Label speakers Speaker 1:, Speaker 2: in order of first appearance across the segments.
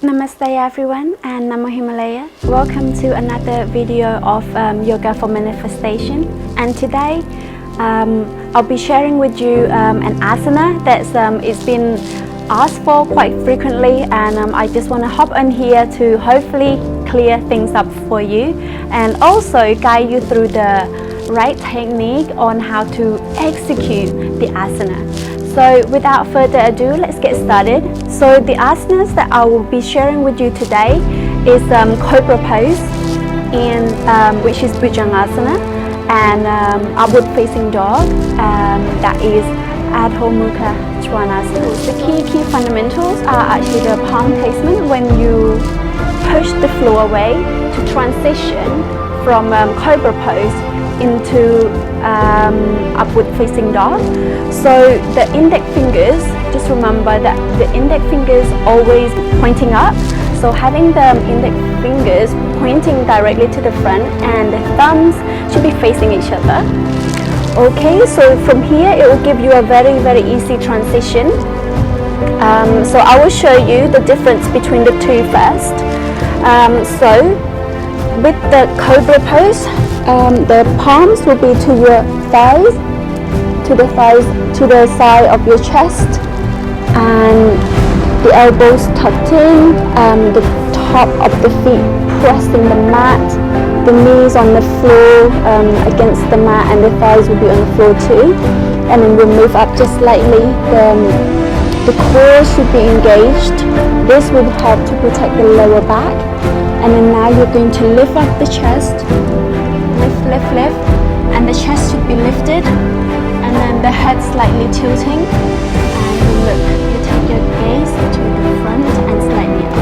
Speaker 1: Namaste everyone and Namo Himalaya. Welcome to another video of Yoga for Manifestation. And today I'll be sharing with you an asana that's it's been asked for quite frequently, and I just want to hop on here to hopefully clear things up for you and also guide you through the right technique on how to execute the asana. So without further ado, let's get started. So the asanas that I will be sharing with you today is Cobra pose, and which is Bhujangasana, and upward facing dog, that is Urdhva Mukha Svanasana. The key fundamentals are actually the palm placement when you push the floor away to transition from Cobra pose into upward facing dog. So the index fingers, just remember that the index fingers always pointing up, so having the index fingers pointing directly to the front and the thumbs should be facing each other. Okay, so from here it will give you a very easy transition. So I will show you the difference between the two first. So with the Cobra pose, the palms will be to your thighs, to the side of your chest, and the elbows tucked in, the top of the feet pressing the mat, the knees on the floor against the mat, and the thighs will be on the floor too. And then we'll move up just slightly. The core should be engaged. This will help to protect the lower back. And then now you're going to lift up the chest, lift, and the chest should be lifted, and then the head slightly tilting, and look, you take your gaze to the front and slightly up.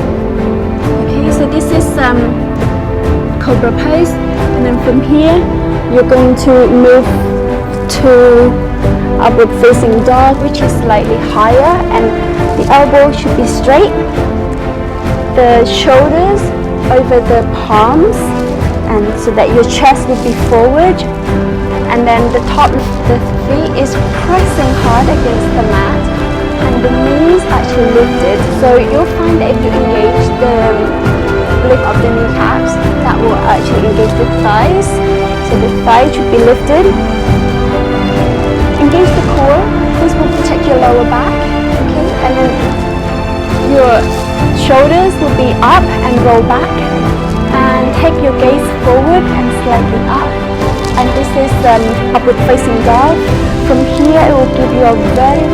Speaker 1: Okay, so this is Cobra pose, and then from here you're going to move to upward facing dog, which is slightly higher, and the elbow should be straight, the shoulders over the palms, and so that your chest would be forward, and then the top of the feet is pressing hard against the mat, and the knees actually lifted. So you'll find that if you engage the lift of the kneecaps, that will actually engage the thighs. So the thighs should be lifted. Engage the core. This will protect your lower back. Okay, and then your shoulders will be up and roll back, and take your gaze forward and slightly up. And this is upward facing dog. From here it will give you a very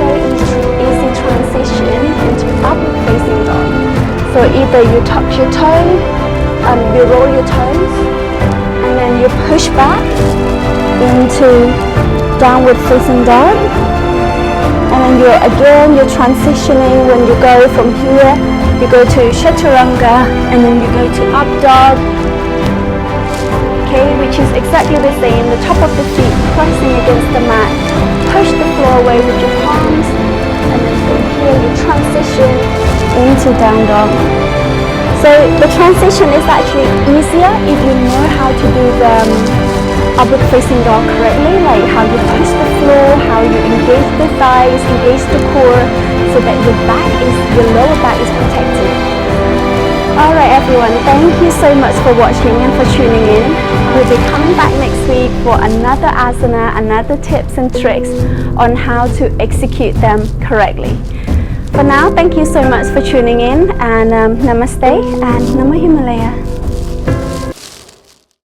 Speaker 1: easy transition into upward facing dog. So either you tuck your toe, you roll your toes, and then you push back into downward facing dog. And then you're transitioning. When you go from here, you go to Chaturanga, and then you go to up dog. Okay, which is exactly the same. The top of the feet pressing against the mat. Push the floor away with your palms, and then from here you transition into down dog. So the transition is actually easier if you know how to do the upward facing dog correctly, like how you push the floor, how you engage the thighs, engage the core, so that your lower back is protected. Alright everyone, thank you so much for watching and for tuning in. We'll be coming back next week for another asana, another tips and tricks on how to execute them correctly. For now, thank you so much for tuning in, and Namaste and Namo Himalaya.